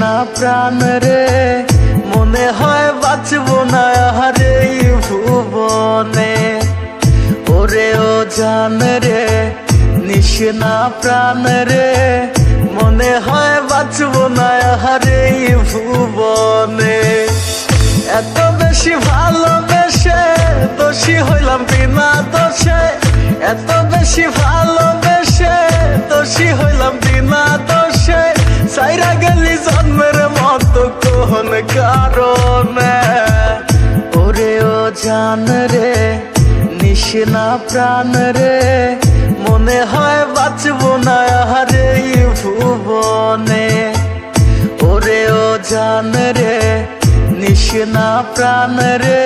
না প্রাণ রে, মনে হয় বাঁচবো না আহারে এই ভুবনে। ওরে ও জান রে, নিস না প্রাণ রে, মনে হয় বাঁচবো না আহারে এই ভুবনে। এত বেশি ভালোবেসে দোষী হইলাম বিনা দোষে, এত বেশি ভালোবেসে দোষী হইলাম বিনা দোষে। সাইরা গেলি জন্মের মতো কোন কারণে। ওরে ও জান রে, নিস না প্রাণ রে, মনে হয় বাঁচবো না আহারে এই ভুবনে। ওরে ও জান রে, নিস না প্রাণ রে,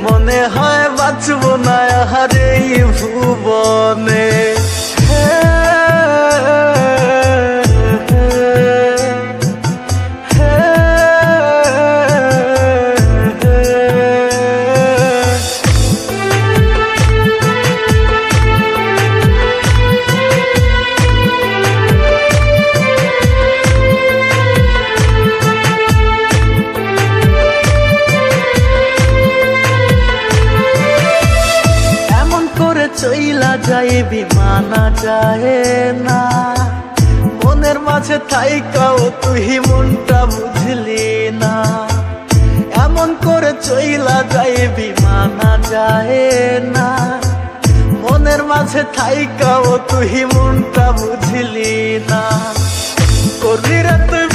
মনে হয় বাঁচবো না আহারে এই ভুবনে। চইলা যায় বিমানা যায় না, মনের মাঝে থাইকাও তুই মনটা বুঝলি না। এমন করে চইলা যায় বিমানা যায় না, মনের মাঝে থাইকাও তুই মনটা বুঝলি না। করলি রে তুই